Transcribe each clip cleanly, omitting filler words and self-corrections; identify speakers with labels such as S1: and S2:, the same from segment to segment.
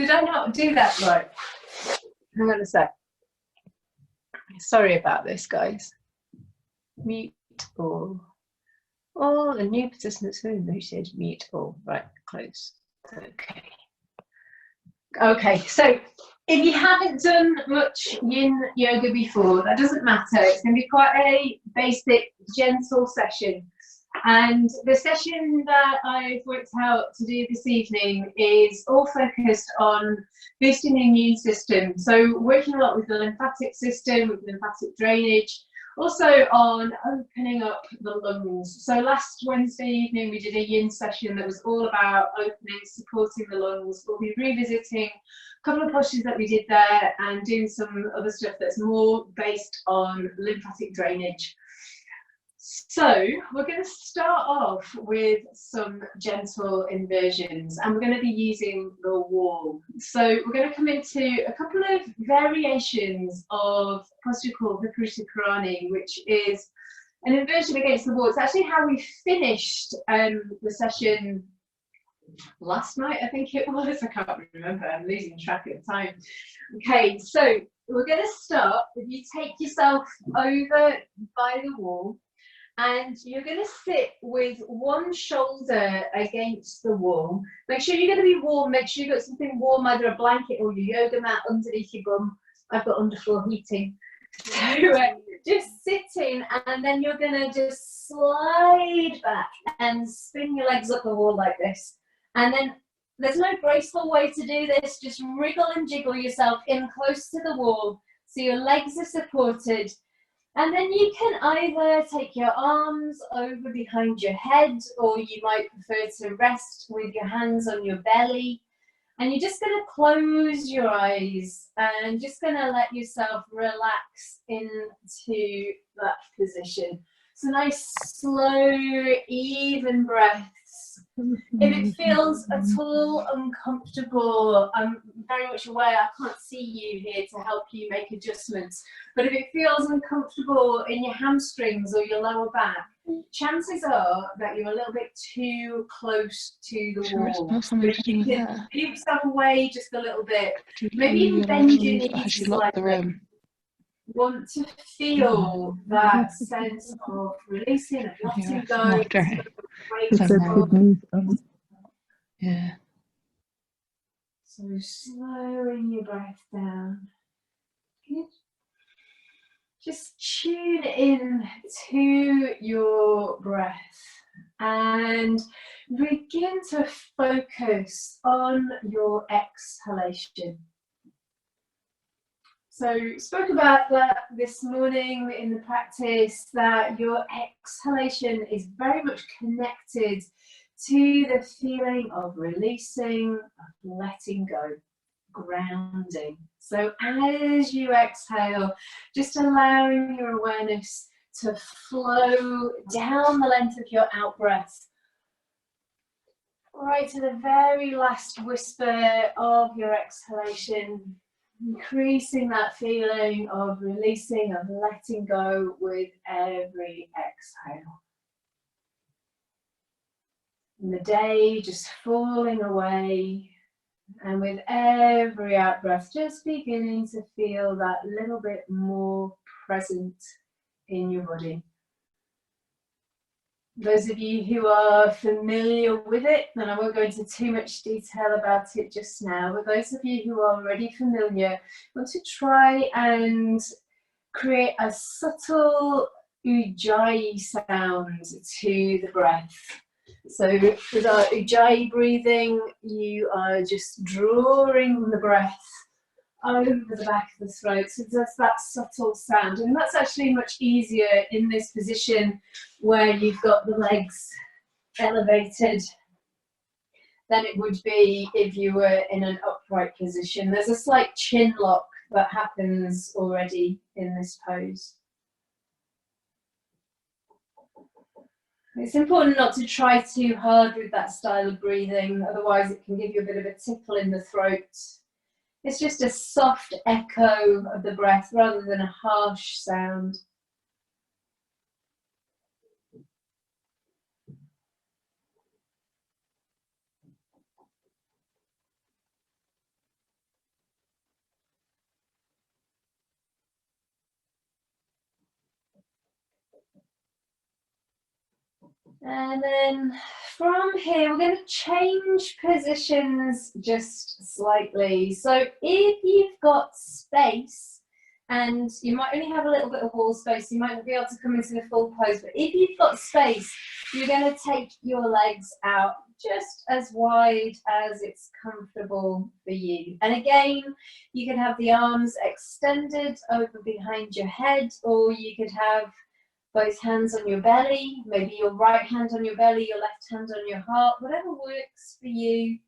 S1: Did I not do that right? Hang on a sec. Sorry about this, guys. Mute all. All the new participants who muted, mute all. Right, close. Okay. Okay, so if you haven't done much yin yoga before, that doesn't matter. It's going to be quite a basic, gentle session. And the session that I've worked out to do this evening is all focused on boosting the immune system. So working a lot with the lymphatic system, with lymphatic drainage, also on opening up the lungs. So last Wednesday evening we did a yin session that was all about opening, supporting the lungs. We'll be revisiting a couple of postures that we did there and doing some other stuff that's more based on lymphatic drainage. So we're going to start off with some gentle inversions, and we're going to be using the wall. So we're going to come into a couple of variations of posture called Viparita Karani, which is an inversion against the wall. It's actually how we finished the session last night, I think it was. I can't remember, I'm losing track of time. Okay, so we're going to start if you take yourself over by the wall. And you're going to sit with one shoulder against the wall. Make sure you're going to be warm. Make sure you've got something warm, either a blanket or your yoga mat underneath your bum. I've got underfloor heating. So just sitting, and then you're going to just slide back and spin your legs up the wall like this. And then there's no graceful way to do this. Just wriggle and jiggle yourself in close to the wall so your legs are supported. And then you can either take your arms over behind your head, or you might prefer to rest with your hands on your belly. And you're just going to close your eyes and just going to let yourself relax into that position. So nice, slow, even breaths. If it feels at all uncomfortable, I'm very much aware I can't see you here to help you make adjustments. But if it feels uncomfortable in your hamstrings or your lower back, chances are that you're a little bit too close to the wall. But you can move yourself away just a little bit. Maybe even bend your knees slightly. Want to feel that sense of releasing and letting go.
S2: Yeah.
S1: So slowing your breath down. Good. Just tune in to your breath and begin to focus on your exhalation. So spoke about that this morning in the practice, that your exhalation is very much connected to the feeling of releasing, of letting go, grounding. So as you exhale, just allowing your awareness to flow down the length of your out breath, right to the very last whisper of your exhalation. Increasing that feeling of releasing, of letting go with every exhale. And the day just falling away, and with every out breath just beginning to feel that little bit more present in your body. Those of you who are familiar with it, and I won't go into too much detail about it just now, but those of you who are already familiar, want to try and create a subtle ujjayi sound to the breath. So with our ujjayi breathing, you are just drawing the breath over the back of the throat, so there's that subtle sound, and that's actually much easier in this position where you've got the legs elevated than it would be if you were in an upright position. There's a slight chin lock that happens already in this pose. It's important not to try too hard with that style of breathing, otherwise it can give you a bit of a tickle in the throat. It's just a soft echo of the breath rather than a harsh sound. And then from here, we're going to change positions just slightly. So if you've got space, and you might only have a little bit of wall space, you might not be able to come into the full pose, but if you've got space, you're going to take your legs out just as wide as it's comfortable for you. And again, you can have the arms extended over behind your head, or you could have both hands on your belly, maybe your right hand on your belly, your left hand on your heart, whatever works for you.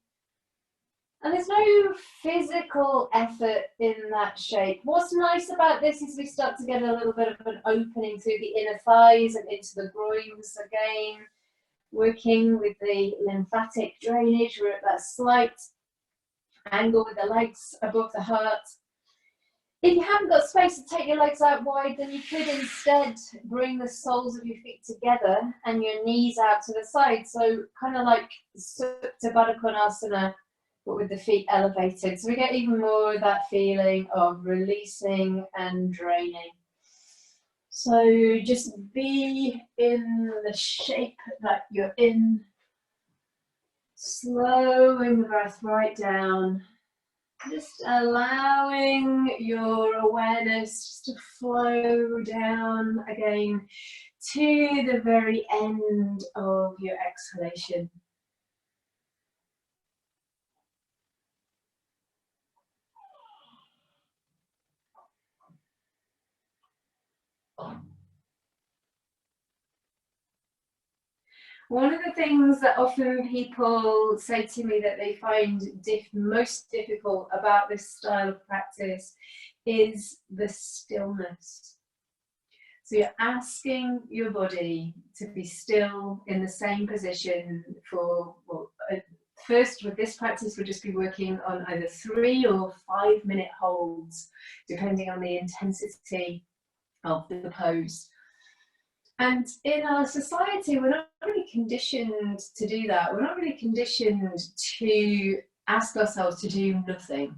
S1: And there's no physical effort in that shape. What's nice about this is we start to get a little bit of an opening through the inner thighs and into the groins again, working with the lymphatic drainage. We're at that slight angle with the legs above the heart. If you haven't got space to take your legs out wide, then you could instead bring the soles of your feet together and your knees out to the side. So kind of like Supta Baddha Konasana, but with the feet elevated. So we get even more of that feeling of releasing and draining. So just be in the shape that you're in, slowing the breath right down. Just allowing your awareness to flow down again to the very end of your exhalation. One of the things that often people say to me that they find most difficult about this style of practice is the stillness. So you're asking your body to be still in the same position for, well, first with this practice we'll just be working on either 3 or 5 minute holds, depending on the intensity of the pose. And in our society, we're not really conditioned to do that. We're not really conditioned to ask ourselves to do nothing.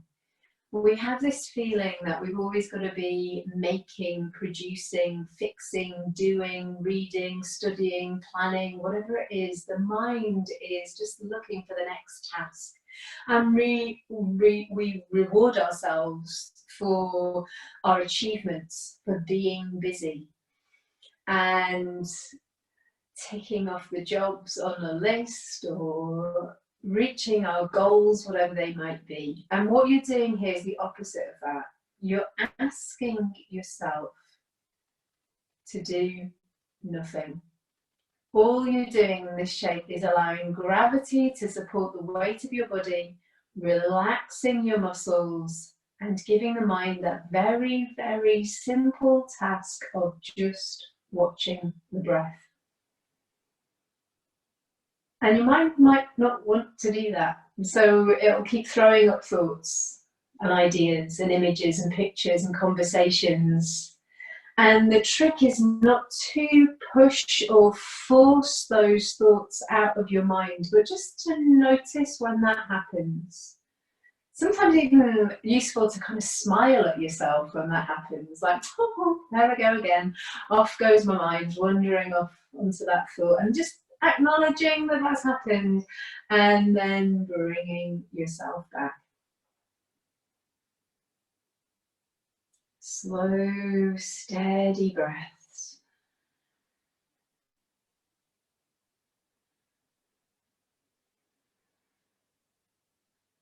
S1: We have this feeling that we've always got to be making, producing, fixing, doing, reading, studying, planning, whatever it is. The mind is just looking for the next task. And we reward ourselves for our achievements, for being busy and ticking off the jobs on a list or reaching our goals, whatever they might be. And what you're doing here is the opposite of that. You're asking yourself to do nothing. All you're doing in this shape is allowing gravity to support the weight of your body, relaxing your muscles, and giving the mind that very, very simple task of just watching the breath. And your mind might not want to do that. So it'll keep throwing up thoughts and ideas and images and pictures and conversations. And the trick is not to push or force those thoughts out of your mind, but just to notice when that happens. Sometimes even useful to kind of smile at yourself when that happens, like, oh, there I go again. Off goes my mind, wandering off onto that thought, and just acknowledging that that's happened and then bringing yourself back. Slow, steady breaths.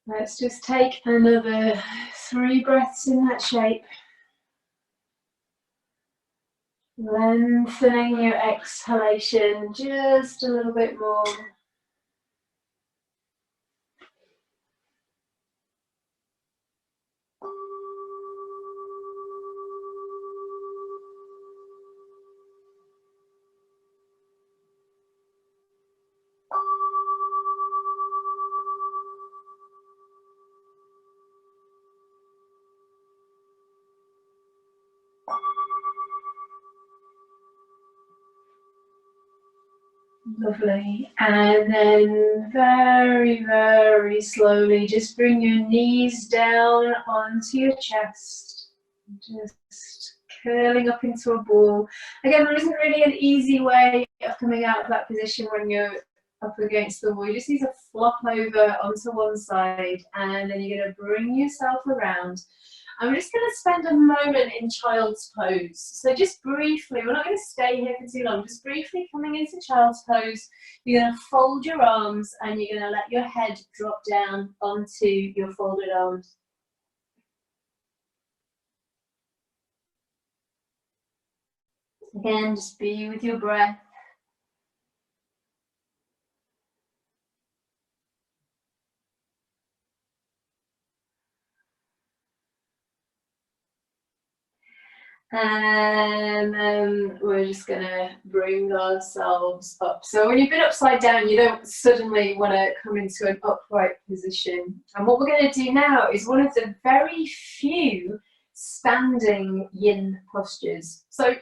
S1: Let's just take another 3 breaths in that shape. Lengthening your exhalation just a little bit more. Lovely. And then very, very slowly just bring your knees down onto your chest. Just curling up into a ball. Again, there isn't really an easy way of coming out of that position when you're up against the wall. You just need to flop over onto one side, and then you're going to bring yourself around. I'm just going to spend a moment in child's pose. So just briefly, we're not going to stay here for too long, just briefly coming into child's pose. You're going to fold your arms and you're going to let your head drop down onto your folded arms. Again, just be with your breath. And then we're just going to bring ourselves up. So when you've been upside down, you don't suddenly want to come into an upright position. And what we're going to do now is one of the very few standing yin postures. So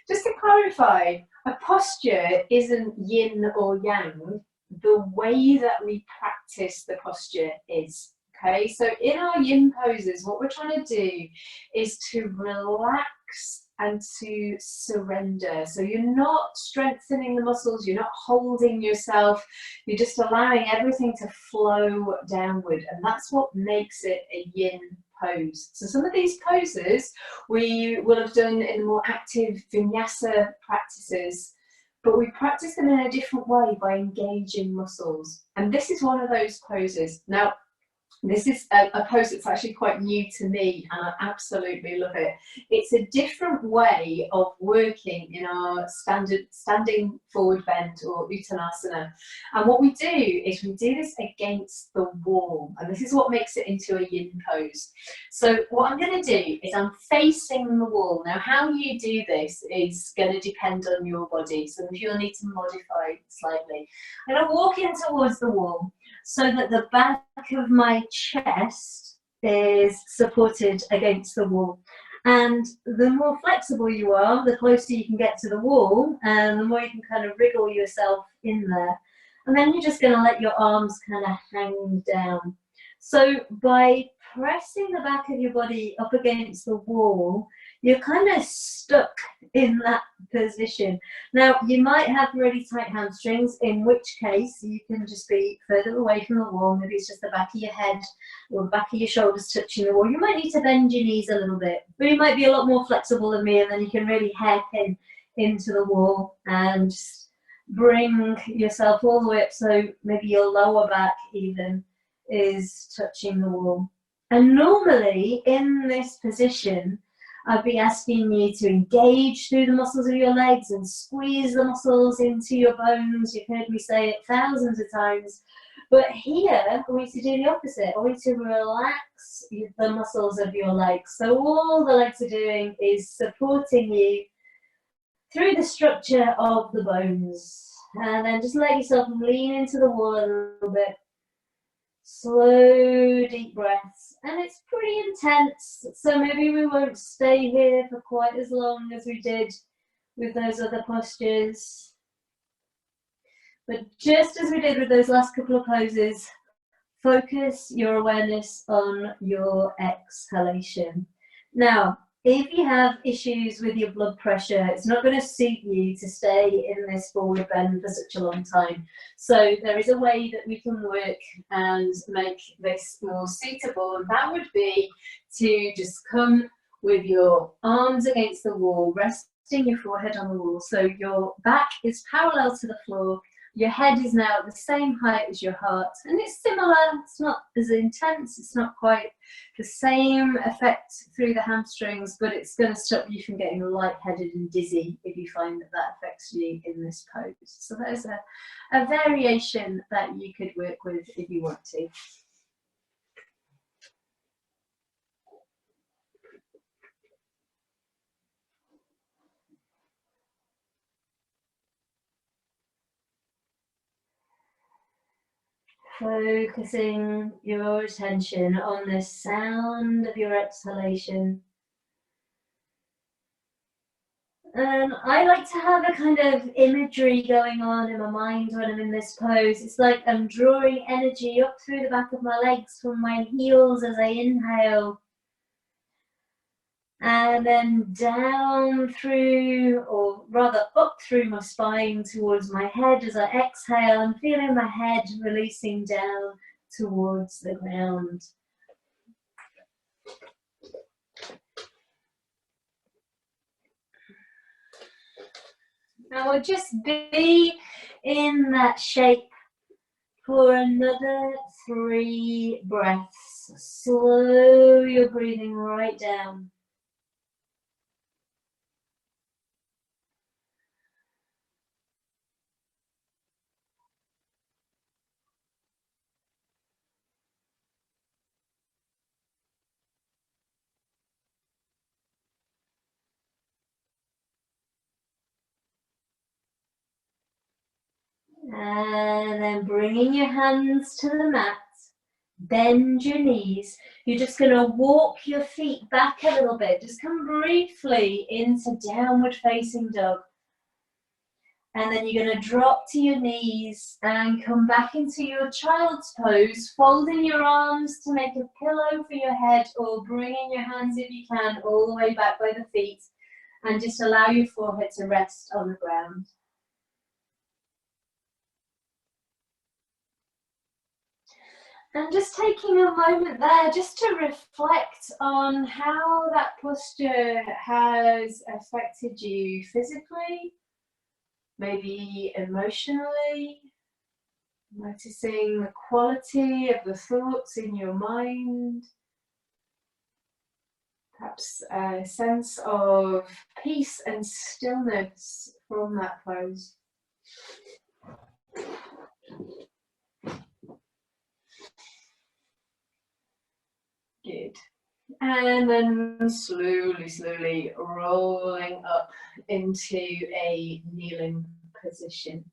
S1: just to clarify, a posture isn't yin or yang. The way that we practice the posture is. Okay, so in our yin poses, what we're trying to do is to relax and to surrender. So you're not strengthening the muscles, you're not holding yourself, you're just allowing everything to flow downward. And that's what makes it a yin pose. So some of these poses we will have done in more active vinyasa practices, but we practice them in a different way by engaging muscles. And this is one of those poses. Now, this is a pose that's actually quite new to me, and I absolutely love it. It's a different way of working in our standard standing forward bend or uttanasana. And what we do is we do this against the wall, and this is what makes it into a yin pose. So what I'm going to do is I'm facing the wall. Now, how you do this is going to depend on your body, so if you'll need to modify slightly. I'm going to walk in towards the wall, so that the back of my chest is supported against the wall. And the more flexible you are, the closer you can get to the wall, and the more you can kind of wriggle yourself in there. And then you're just going to let your arms kind of hang down. So by pressing the back of your body up against the wall, you're kind of stuck in that position. Now, you might have really tight hamstrings, in which case you can just be further away from the wall. Maybe it's just the back of your head or the back of your shoulders touching the wall. You might need to bend your knees a little bit, but you might be a lot more flexible than me, and then you can really hairpin into the wall and just bring yourself all the way up, so maybe your lower back even is touching the wall. And normally in this position, I'd be asking you to engage through the muscles of your legs and squeeze the muscles into your bones. You've heard me say it thousands of times. But here, I want you to do the opposite. I want you to relax the muscles of your legs. So all the legs are doing is supporting you through the structure of the bones. And then just let yourself lean into the wall a little bit. Slow, deep breaths, and it's pretty intense, so maybe we won't stay here for quite as long as we did with those other postures. But just as we did with those last couple of poses, focus your awareness on your exhalation. Now, if you have issues with your blood pressure, it's not going to suit you to stay in this forward bend for such a long time. So there is a way that we can work and make this more suitable, and that would be to just come with your arms against the wall, resting your forehead on the wall. So your back is parallel to the floor. Your head is now at the same height as your heart, and it's similar. It's not as intense, it's not quite the same effect through the hamstrings, but it's going to stop you from getting lightheaded and dizzy if you find that that affects you in this pose. So there's a variation that you could work with if you want to. Focusing your attention on the sound of your exhalation. And I like to have a kind of imagery going on in my mind when I'm in this pose. It's like I'm drawing energy up through the back of my legs from my heels as I inhale. And then down through, or rather up through my spine towards my head as I exhale. I'm feeling my head releasing down towards the ground. Now we'll just be in that shape for another 3 breaths. Slow your breathing right down. And then bringing your hands to the mat, bend your knees. You're just going to walk your feet back a little bit. Just come briefly into downward facing dog. And then you're going to drop to your knees and come back into your child's pose, folding your arms to make a pillow for your head, or bringing your hands, if you can, all the way back by the feet, and just allow your forehead to rest on the ground. And just taking a moment there just to reflect on how that posture has affected you physically, maybe emotionally, noticing the quality of the thoughts in your mind, perhaps a sense of peace and stillness from that pose. Good. And then slowly rolling up into a kneeling position.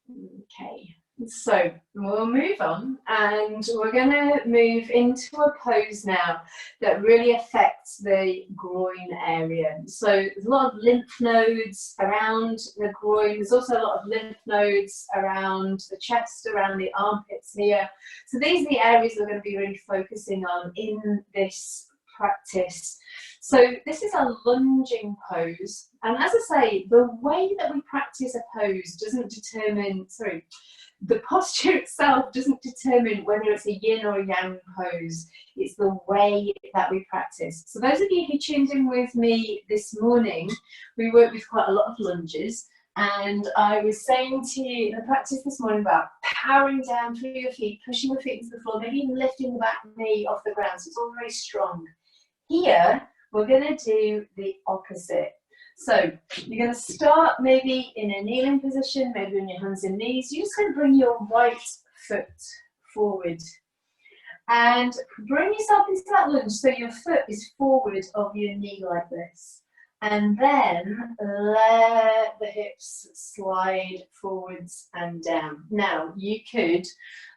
S1: Okay, so we'll move on, and we're going to move into a pose now that really affects the groin area. So there's a lot of lymph nodes around the groin. There's also a lot of lymph nodes around the chest, around the armpits here. So these are the areas we're going to be really focusing on in this practice. So this is a lunging pose, and as I say, the way that we practice a pose doesn't determine, the posture itself doesn't determine whether it's a yin or a yang pose. It's the way that we practice. So those of you who tuned in with me this morning, we worked with quite a lot of lunges, and I was saying to you the practice this morning about powering down through your feet, pushing your feet into the floor, maybe even lifting the back knee off the ground, so it's all very strong. Here, we're going to do the opposite. So you're going to start maybe in a kneeling position, maybe on your hands and knees. You're just going to bring your right foot forward and bring yourself into that lunge so your foot is forward of your knee like this. And then let the hips slide forwards and down. Now you could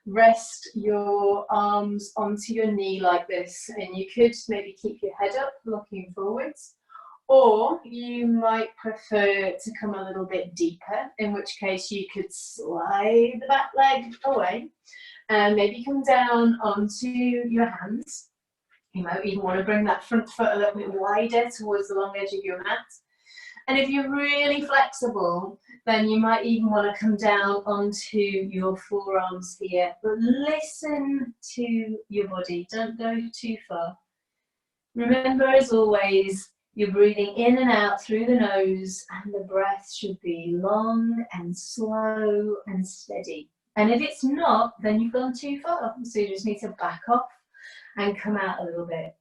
S1: rest your arms onto your knee like this, and you could maybe keep your head up looking forwards, or you might prefer to come a little bit deeper, in which case you could slide the back leg away and maybe come down onto your hands. You might even want to bring that front foot a little bit wider towards the long edge of your mat. And if you're really flexible, then you might even want to come down onto your forearms here. But listen to your body, don't go too far. Remember, as always, you're breathing in and out through the nose, and the breath should be long and slow and steady. And if it's not, then you've gone too far. So you just need to back off and come out a little bit.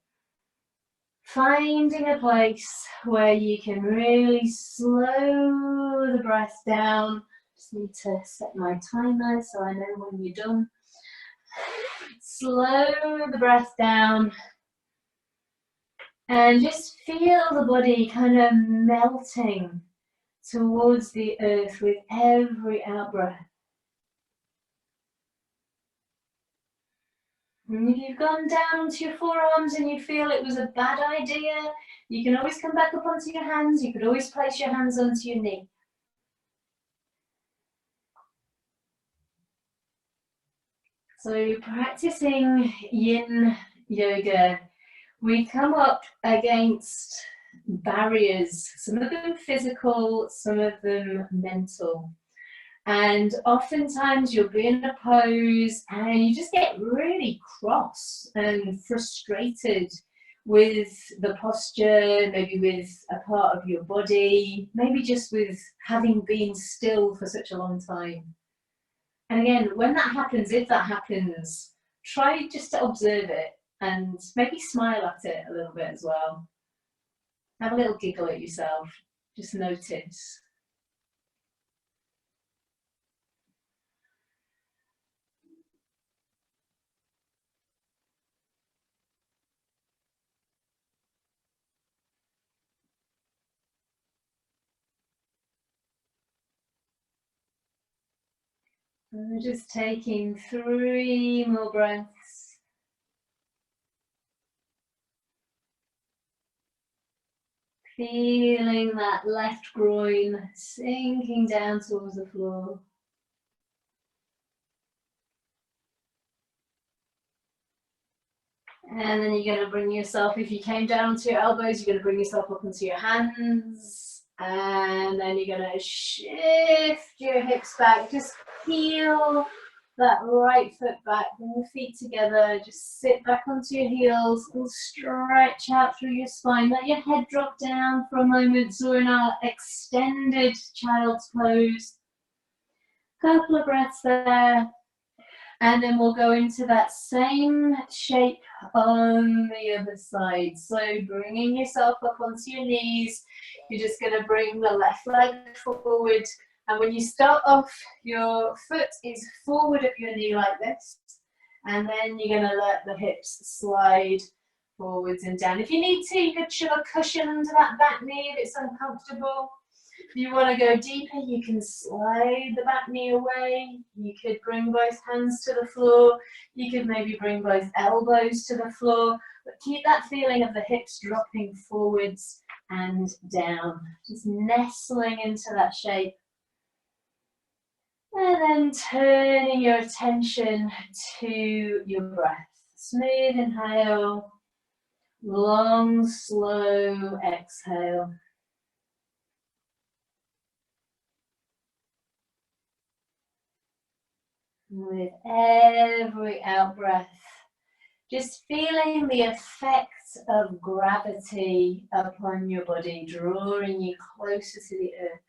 S1: Finding a place where you can really slow the breath down. Just need to set my timer so I know when you're done. Slow the breath down and just feel the body kind of melting towards the earth with every out-breath. And if you've gone down to your forearms and you feel it was a bad idea, you can always come back up onto your hands. You could always place your hands onto your knee. So practicing yin yoga, we come up against barriers, some of them physical, some of them mental. And oftentimes you'll be in a pose and you just get really cross and frustrated with the posture, maybe with a part of your body, maybe just with having been still for such a long time. And again, when that happens, if that happens, try just to observe it and maybe smile at it a little bit as well. Have a little giggle at yourself, just notice. And just taking 3 more breaths. Feeling that left groin sinking down towards the floor. And then you're going to bring yourself, if you came down onto your elbows, you're going to bring yourself up onto your hands. And then you're going to shift your hips back. Just peel that right foot back, bring your feet together, just sit back onto your heels, and stretch out through your spine. Let your head drop down for a moment. So we're in our extended child's pose. Couple of breaths there. And then we'll go into that same shape on the other side. So bringing yourself up onto your knees, you're just going to bring the left leg forward. And when you start off, your foot is forward of your knee like this. And then you're going to let the hips slide forwards and down. If you need to, you could shove a cushion under that back knee if it's uncomfortable. If you want to go deeper, you can slide the back knee away. You could bring both hands to the floor. You could maybe bring both elbows to the floor. But keep that feeling of the hips dropping forwards and down. Just nestling into that shape. And then turning your attention to your breath. Smooth inhale. Long, slow exhale. With every out breath, just feeling the effect of gravity upon your body, drawing you closer to the earth.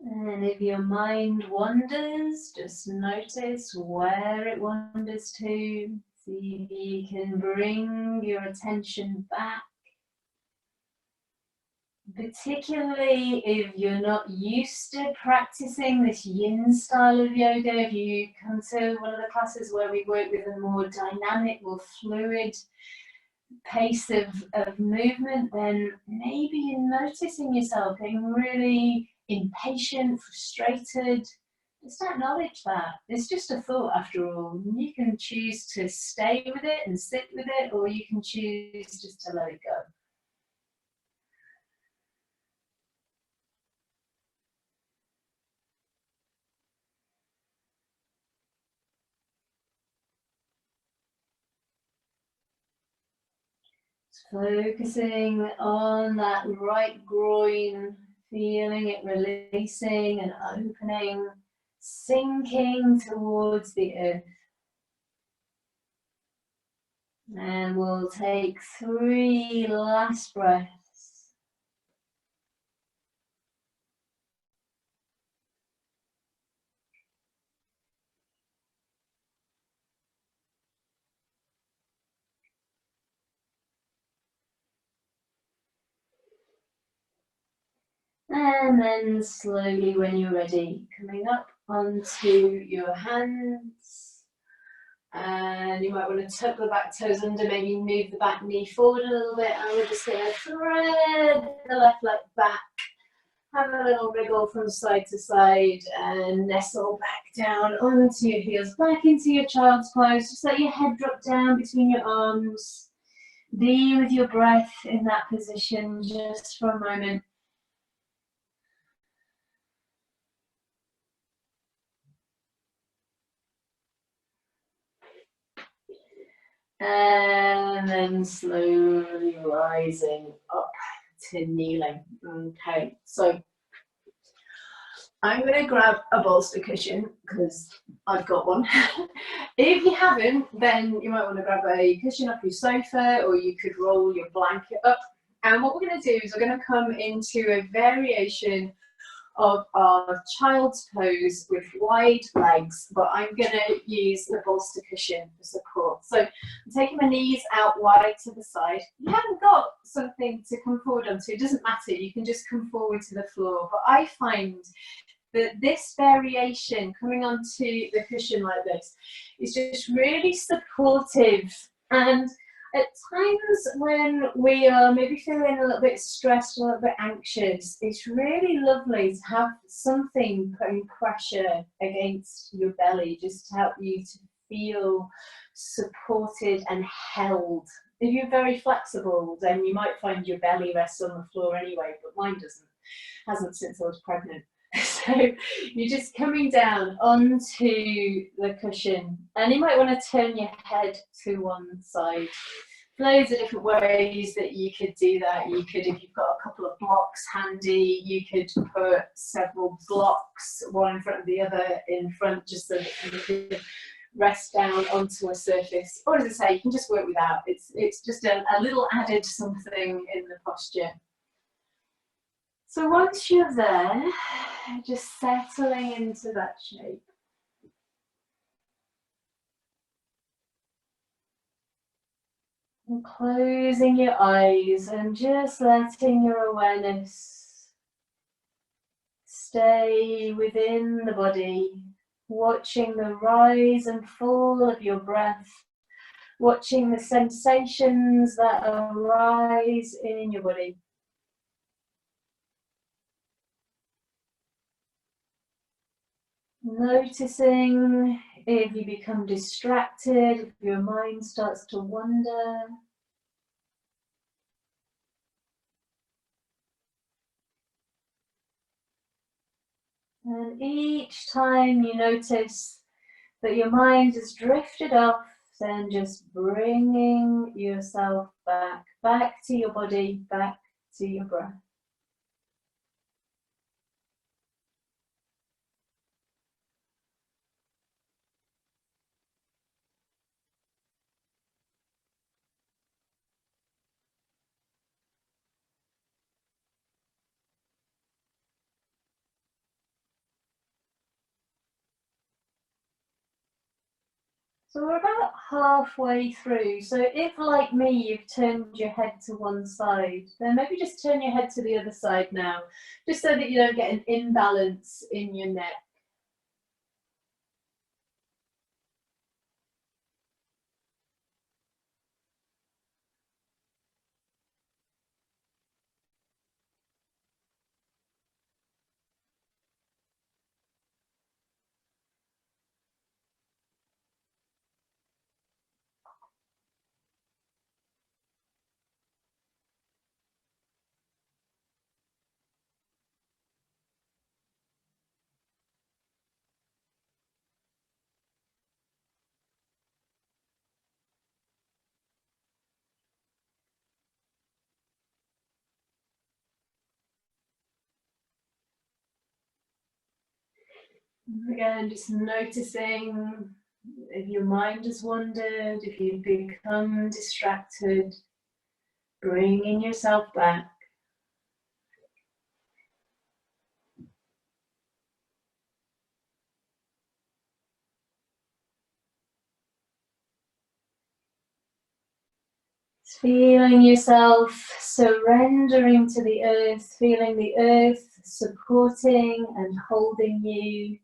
S1: And if your mind wanders, just notice where it wanders to. See if you can bring your attention back. Particularly if you're not used to practicing this yin style of yoga, if you come to one of the classes where we work with a more dynamic or fluid pace of movement, then maybe you're noticing yourself getting really impatient, frustrated. Just acknowledge that. It's just a thought after all. You can choose to stay with it and sit with it, or you can choose just to let it go. Focusing on that right groin, feeling it releasing and opening, sinking towards the earth. And we'll take 3 last breaths. And then slowly, when you're ready, coming up onto your hands. And you might want to tuck the back toes under, maybe move the back knee forward a little bit. And we're just going to thread the left leg back. Have a little wriggle from side to side and nestle back down onto your heels, back into your child's pose. Just let your head drop down between your arms. Be with your breath in that position just for a moment. And then slowly rising up to kneeling. Okay, so I'm going to grab a bolster cushion because I've got one. If you haven't, then you might want to grab a cushion off your sofa, or you could roll your blanket up. And what we're going to do is we're going to come into a variation of our child's pose with wide legs, but I'm going to use the bolster cushion for support. So I'm taking my knees out wide to the side. You haven't got something to come forward onto, it doesn't matter, you can just come forward to the floor. But I find that this variation, coming onto the cushion like this, is just really supportive. And at times when we are maybe feeling a little bit stressed, a little bit anxious, it's really lovely to have something putting pressure against your belly, just to help you to feel supported and held. If you're very flexible, then you might find your belly rests on the floor anyway, but mine doesn't. Hasn't since I was pregnant. So you're just coming down onto the cushion, and you might want to turn your head to one side. Loads of different ways that you could do that. You could, if you've got a couple of blocks handy, you could put several blocks, one in front of the other in front, just so that you can rest down onto a surface. Or as I say, you can just work without. It's just a little added something in the posture. So once you're there, just settling into that shape. And closing your eyes and just letting your awareness stay within the body, watching the rise and fall of your breath, watching the sensations that arise in your body. Noticing if you become distracted, if your mind starts to wander. And each time you notice that your mind has drifted off, then just bringing yourself back to your body, back to your breath. So we're about halfway through. So if, like me, you've turned your head to one side, then maybe just turn your head to the other side now, just so that you don't get an imbalance in your neck. Again, just noticing if your mind has wandered, if you've become distracted, bringing yourself back. Feeling yourself surrendering to the earth, feeling the earth supporting and holding you.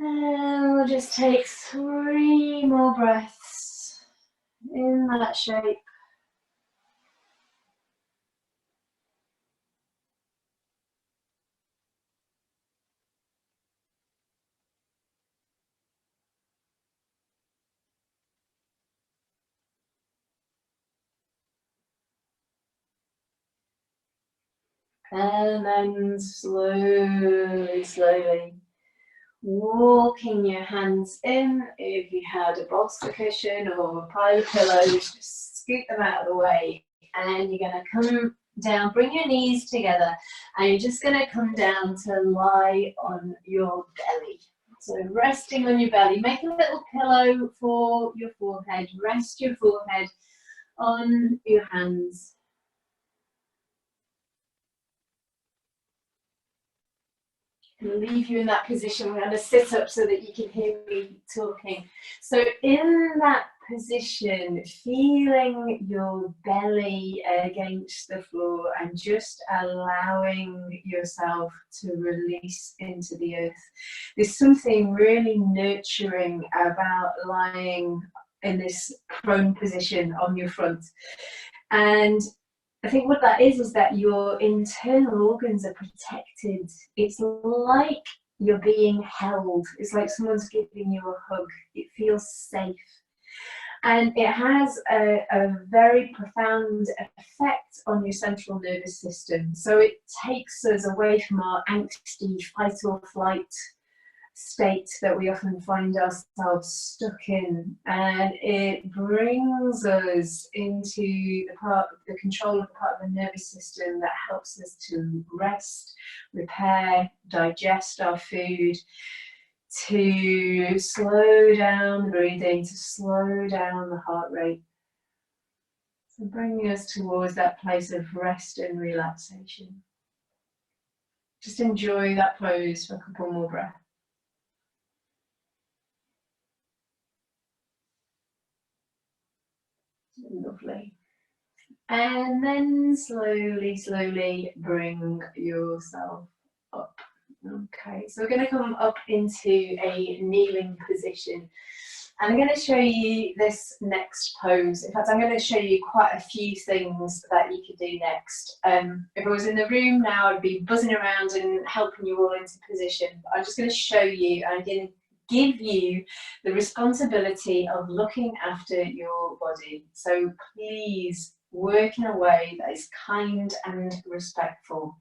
S1: And we'll just take 3 more breaths in that shape. And then slowly, slowly walking your hands in. If you had a bolster cushion or a pile of pillows, just scoot them out of the way. And you're going to come down, bring your knees together, and you're just going to come down to lie on your belly. So resting on your belly, make a little pillow for your forehead, rest your forehead on your hands. I'll leave you in that position. We're going to sit up so that you can hear me talking. So in that position, feeling your belly against the floor and just allowing yourself to release into the earth. There's something really nurturing about lying in this prone position on your front. And I think what that is that your internal organs are protected. It's like you're being held. It's like someone's giving you a hug. It feels safe. And it has a very profound effect on your central nervous system. So it takes us away from our angsty fight or flight state that we often find ourselves stuck in, and it brings us into the control of the part of the nervous system that helps us to rest, repair, digest our food, to slow down the breathing, to slow down the heart rate. So bringing us towards that place of rest and relaxation. Just enjoy that pose for a couple more breaths. Lovely. And then slowly, slowly bring yourself up. Okay, so we're going to come up into a kneeling position. And I'm going to show you this next pose. In fact, I'm going to show you quite a few things that you could do next. If I was in the room now, I'd be buzzing around and helping you all into position. But I'm just going to show you, and I'm going to give you the responsibility of looking after your body. So please work in a way that is kind and respectful.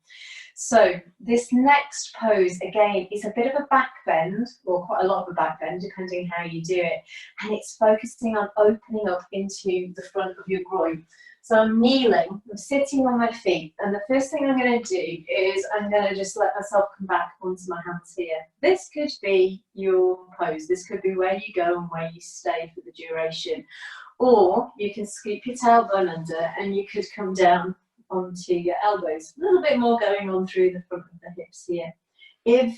S1: So this next pose, again, is a bit of a back bend, or quite a lot of a back bend, depending how you do it. And it's focusing on opening up into the front of your groin. So I'm kneeling, I'm sitting on my feet, and the first thing I'm going to do is I'm going to just let myself come back onto my hands here. This could be your pose. This could be where you go and where you stay for the duration. Or you can scoop your tailbone under and you could come down onto your elbows. A little bit more going on through the front of the hips here. If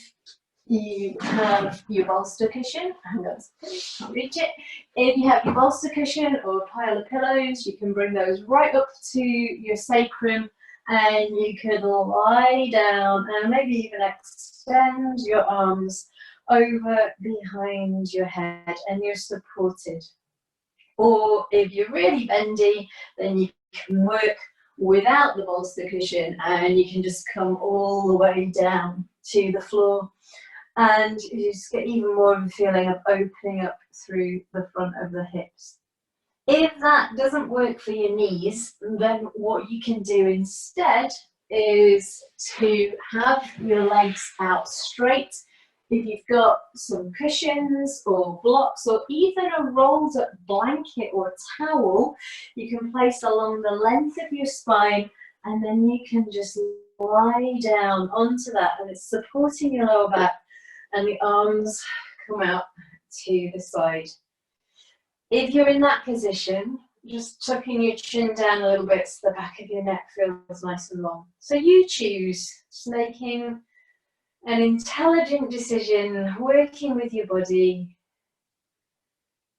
S1: you have your bolster cushion, hang on, can't reach it. If you have your bolster cushion or a pile of pillows, you can bring those right up to your sacrum, and you could lie down and maybe even extend your arms over behind your head, and you're supported. Or if you're really bendy, then you can work without the bolster cushion and you can just come all the way down to the floor, and you just get even more of a feeling of opening up through the front of the hips. If that doesn't work for your knees, then what you can do instead is to have your legs out straight. If you've got some cushions or blocks or even a rolled up blanket or a towel, you can place along the length of your spine, and then you can just lie down onto that, and it's supporting your lower back, and the arms come out to the side. If you're in that position, just tucking your chin down a little bit so the back of your neck feels nice and long. So you choose, just making an intelligent decision, working with your body,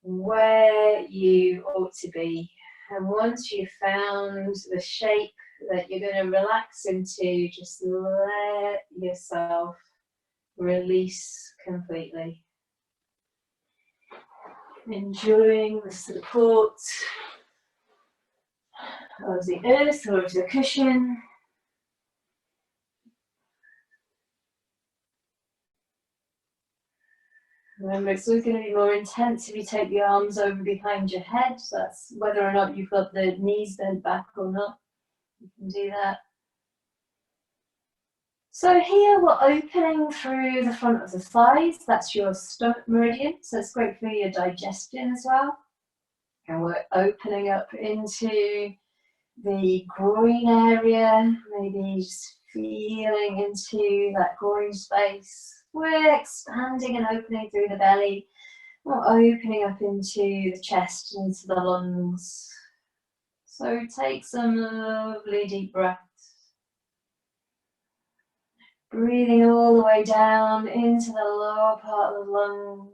S1: where you ought to be. And once you've found the shape that you're going to relax into, just let yourself release completely. Enjoying the support of the earth or of the cushion. Remember, it's always going to be more intense if you take the arms over behind your head. So that's whether or not you've got the knees bent back or not. You can do that. So here we're opening through the front of the thighs. That's your stomach meridian. So it's great for your digestion as well. And we're opening up into the groin area, maybe just feeling into that groin space. We're expanding and opening through the belly. We're opening up into the chest, into the lungs. So take some lovely deep breaths. Breathing all the way down into the lower part of the lungs.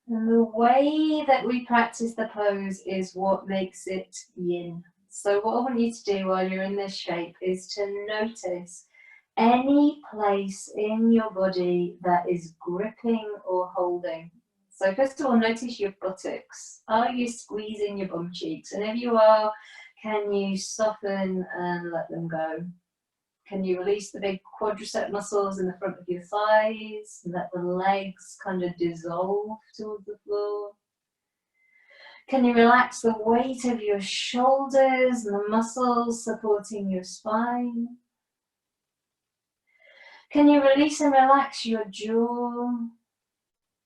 S1: And the way that we practice the pose is what makes it yin. So what I want you to do while you're in this shape is to notice any place in your body that is gripping or holding. So first of all, notice your buttocks. Are you squeezing your bum cheeks? And if you are, can you soften and let them go? Can you release the big quadricep muscles in the front of your thighs? Let the legs kind of dissolve towards the floor. Can you relax the weight of your shoulders and the muscles supporting your spine? Can you release and relax your jaw,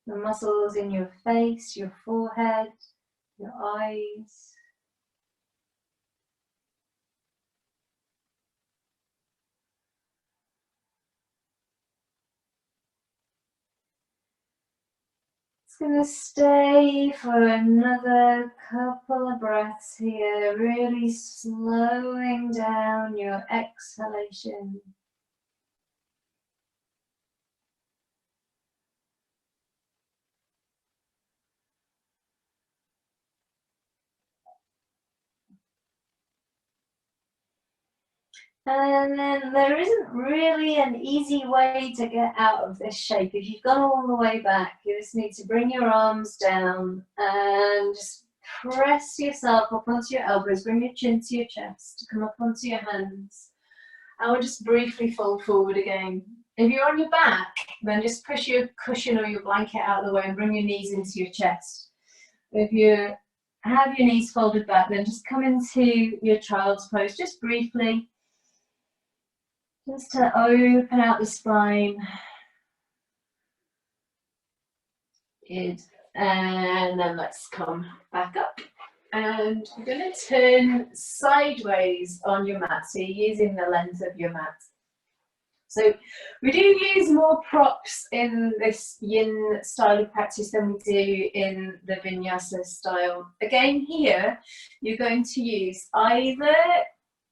S1: the muscles in your face, your forehead, your eyes? Going to stay for another couple of breaths here, really slowing down your exhalation. And then there isn't really an easy way to get out of this shape. If you've gone all the way back, you just need to bring your arms down and just press yourself up onto your elbows, bring your chin to your chest, come up onto your hands. And we'll just briefly fold forward again. If you're on your back, then just push your cushion or your blanket out of the way and bring your knees into your chest. If you have your knees folded back, then just come into your child's pose, just briefly. Just to open out the spine. Good. And then let's come back up. And we're going to turn sideways on your mat. So you're using the length of your mat. So we do use more props in this yin style of practice than we do in the vinyasa style. Again, here, you're going to use either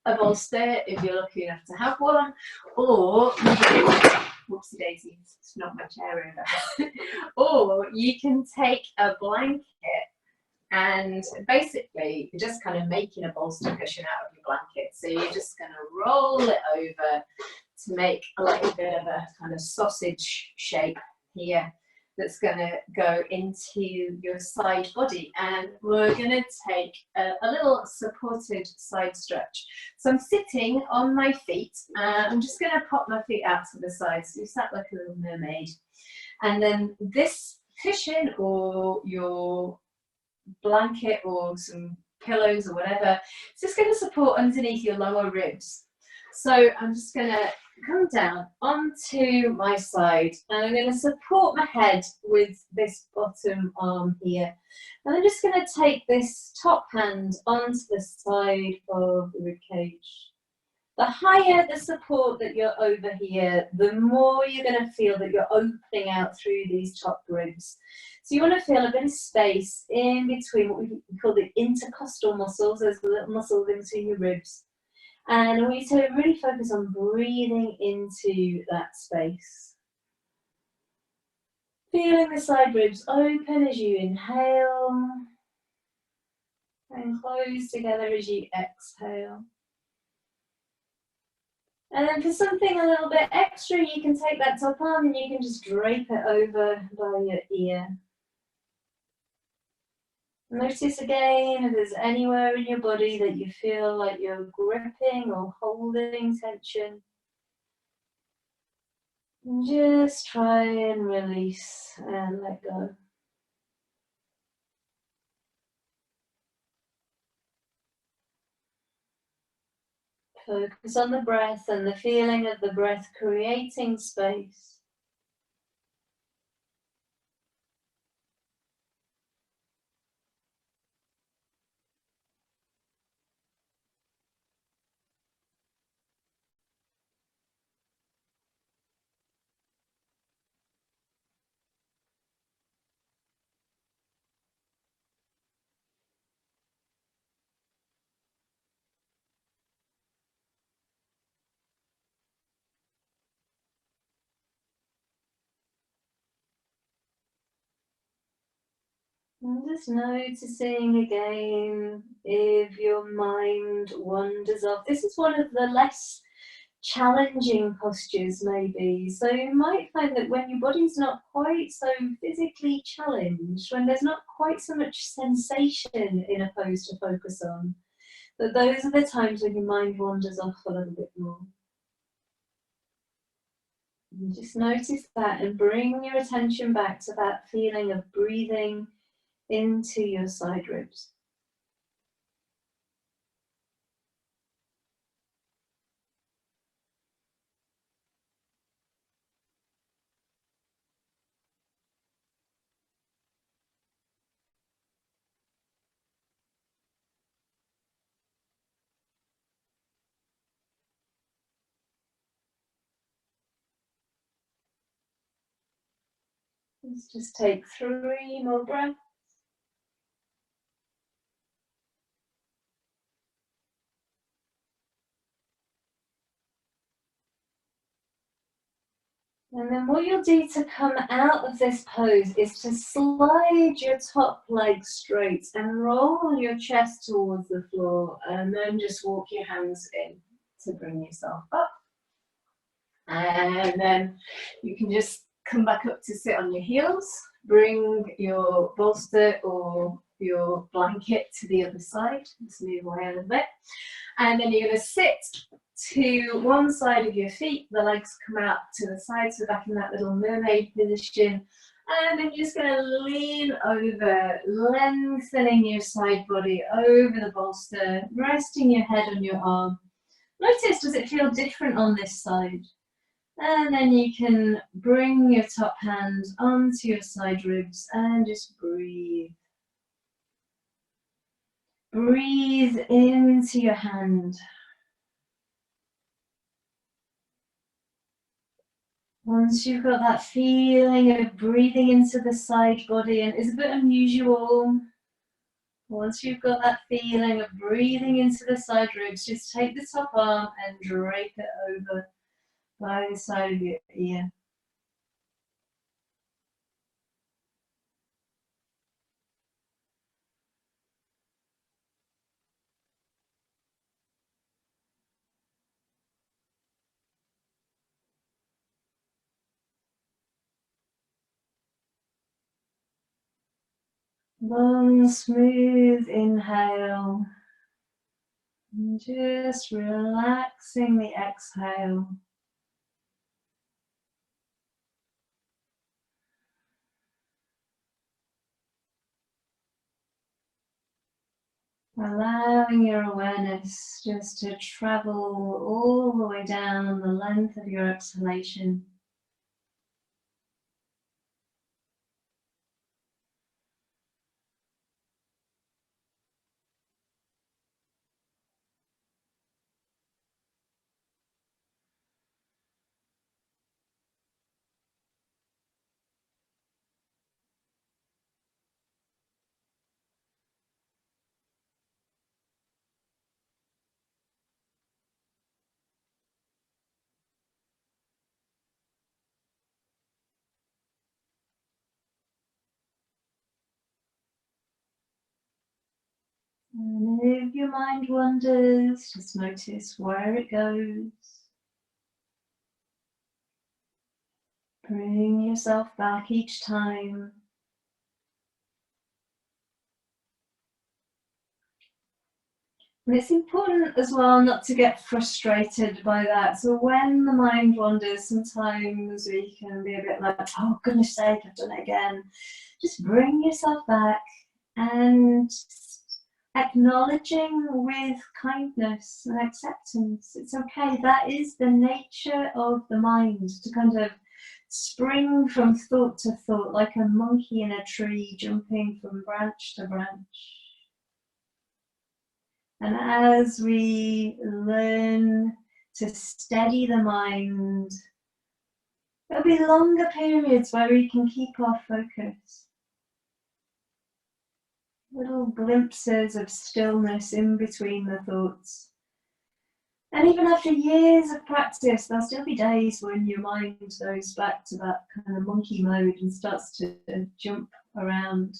S1: a bolster if you're lucky enough to have one, or whoopsie daisy, it's not much area there. Or you can take a blanket and basically you're just kind of making a bolster cushion out of your blanket. So you're just going to roll it over to make a little bit of a kind of sausage shape here that's going to go into your side body. And we're going to take a little supported side stretch. So I'm sitting on my feet. I'm just going to pop my feet out to the side. So you sat like a little mermaid. And then this cushion or your blanket or some pillows or whatever, it's just going to support underneath your lower ribs. So I'm just going to come down onto my side and I'm going to support my head with this bottom arm here. And I'm just going to take this top hand onto the side of the ribcage. The higher the support that you're over here, the more you're going to feel that you're opening out through these top ribs. So you want to feel a bit of space in between what we call the intercostal muscles, those little muscles in between your ribs. And I want you to really focus on breathing into that space. Feeling the side ribs open as you inhale and close together as you exhale.
S3: And then for something a little bit extra, you can take that top arm and you can just drape it over by your ear. Notice again if there's anywhere in your body that you feel like you're gripping or holding tension. And just try and release and let go. Focus on the breath and the feeling of the breath creating space. And just noticing again if your mind wanders off. This is one of the less challenging postures maybe. So you might find that when your body's not quite so physically challenged, when there's not quite so much sensation in a pose to focus on, that those are the times when your mind wanders off a little bit more. And just notice that and bring your attention back to that feeling of breathing into your side ribs. Let's just take 3 more breaths. And then what you'll do to come out of this pose is to slide your top leg straight and roll your chest towards the floor, and then just walk your hands in to bring yourself up. And then you can just come back up to sit on your heels, bring your bolster or your blanket to the other side, just move away a little bit. And then you're going to sit to one side of your feet, the legs come out to the side, so back in that little mermaid position. And then you're just going to lean over, lengthening your side body over the bolster, resting your head on your arm. Notice, does it feel different on this side? And then you can bring your top hand onto your side ribs and just breathe. Breathe into your hand. Once you've got that feeling of breathing into the side body, and it's a bit unusual, once you've got that feeling of breathing into the side ribs, just take the top arm and drape it over by the side of your ear. Long, smooth inhale. And just relaxing the exhale. Allowing your awareness just to travel all the way down the length of your exhalation. And if your mind wanders, just notice where it goes. Bring yourself back each time. And it's important as well not to get frustrated by that. So when the mind wanders, sometimes we can be a bit like, oh goodness sake, I've done it again. Just bring yourself back and acknowledging with kindness and acceptance. It's okay. That is the nature of the mind, to kind of spring from thought to thought like a monkey in a tree jumping from branch to branch. And as we learn to steady the mind, there'll be longer periods where we can keep our focus. Little glimpses of stillness in between the thoughts. And even after years of practice, there'll still be days when your mind goes back to that kind of monkey mode and starts to jump around.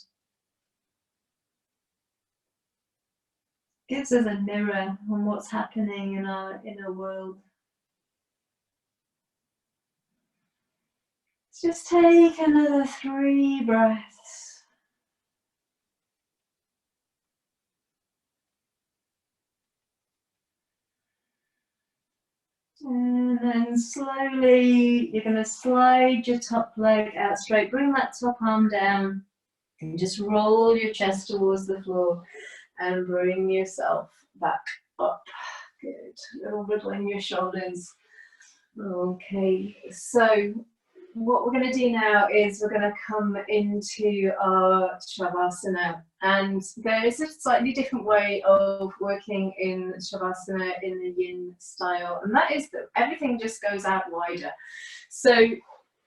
S3: Gives us a mirror on what's happening in our inner world. Let's just take another 3 breaths. And then slowly you're going to slide your top leg out straight. Bring that top arm down and just roll your chest towards the floor. And bring yourself back up. Good. A little wiggle in your shoulders. Okay, so what we're going to do now is we're going to come into our Shavasana. And there's a slightly different way of working in Shavasana in the Yin style. And that is that everything just goes out wider. So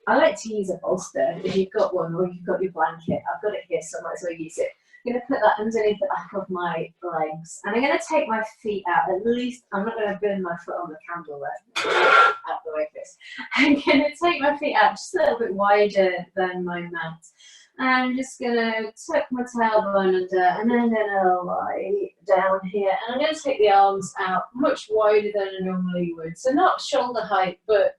S3: I like to use a bolster if you've got one, or you've got your blanket. I've got it here, so I might as well use it. I'm going to put that underneath the back of my legs, and I'm going to take my feet out. At least I'm not going to burn my foot on the candle there. Out the way this. I'm going to take my feet out just a little bit wider than my mat. I'm just going to tuck my tailbone under, and then I'm going to lie down here. And I'm going to take the arms out much wider than I normally would. So not shoulder height, but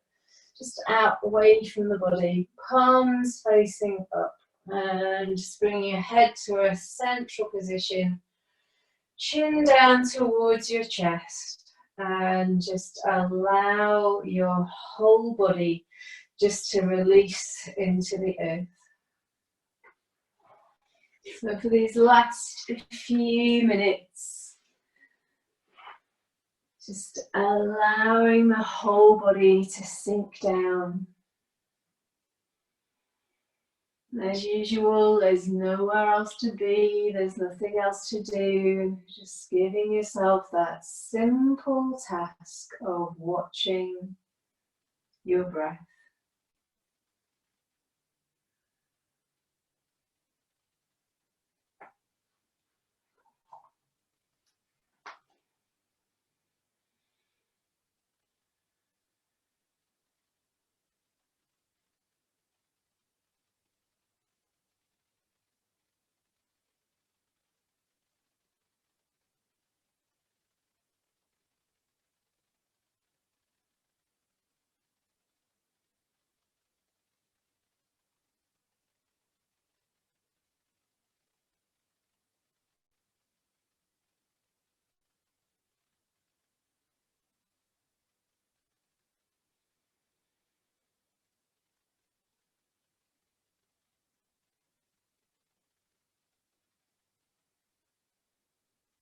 S3: just out away from the body, palms facing up. And just bring your head to a central position, chin down towards your chest, and just allow your whole body just to release into the earth. So for these last few minutes, just allowing the whole body to sink down. As usual, there's nowhere else to be, there's nothing else to do, just giving yourself that simple task of watching your breath.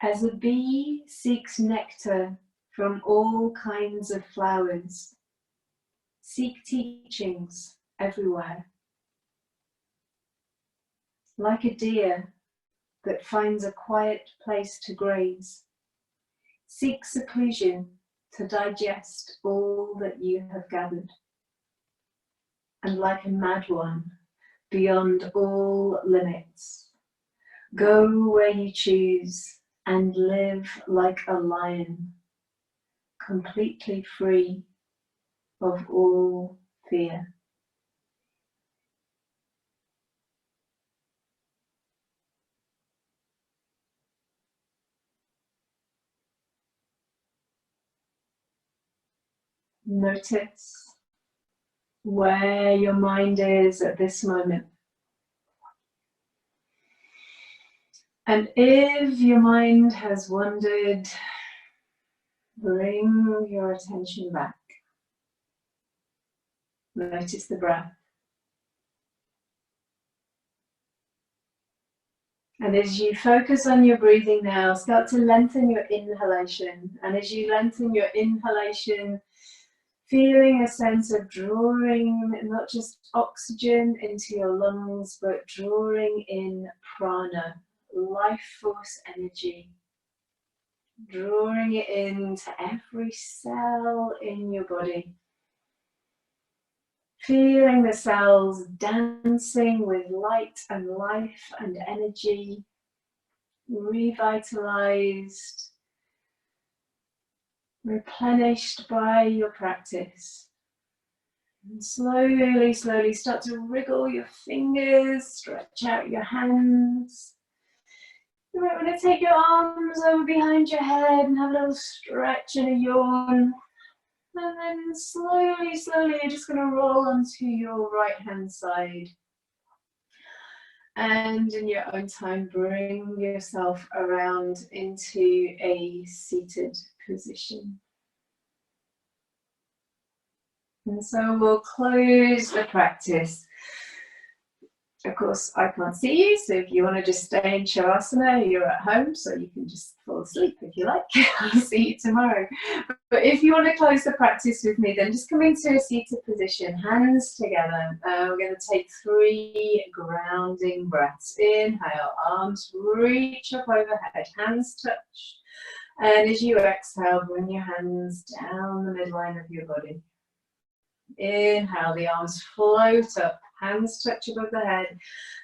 S3: As a bee seeks nectar from all kinds of flowers, seek teachings everywhere. Like a deer that finds a quiet place to graze, seek seclusion to digest all that you have gathered. And like a mad one, beyond all limits, go where you choose and live like a lion, completely free of all fear. Notice
S1: where your mind is at this moment. And if your mind has wandered, bring your attention back. Notice the breath. And as you focus on your breathing now, start to lengthen your inhalation. And as you lengthen your inhalation, feeling a sense of drawing not just oxygen into your lungs, but drawing in prana, life force energy. Drawing it into every cell in your body. Feeling the cells dancing with light and life and energy, revitalized, replenished by your practice. And slowly, slowly start to wriggle your fingers, stretch out your hands. You might want to take your arms over behind your head and have a little stretch and a yawn. And then slowly, slowly, you're just going to roll onto your right hand side. And in your own time, bring yourself around into a seated position. And so we'll close the practice. Of course, I can't see you, so if you want to just stay in Shavasana, you're at home, so you can just fall asleep if you like. I'll see you tomorrow. But if you want to close the practice with me, then just come into a seated position, hands together. We're going to take 3 grounding breaths. Inhale, arms reach up overhead, hands touch. And as you exhale, bring your hands down the midline of your body. Inhale, the arms float up, hands touch above the head.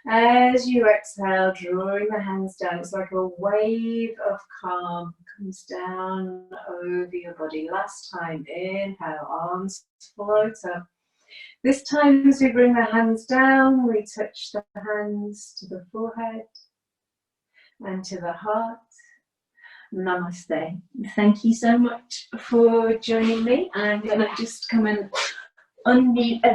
S1: As you exhale, drawing the hands down, it's like a wave of calm comes down over your body. Last time, inhale, arms float up. This time, as we bring the hands down, we touch the hands to the forehead and to the heart. Namaste. Thank you so much for joining me. I'm going to just come and unmute everyone.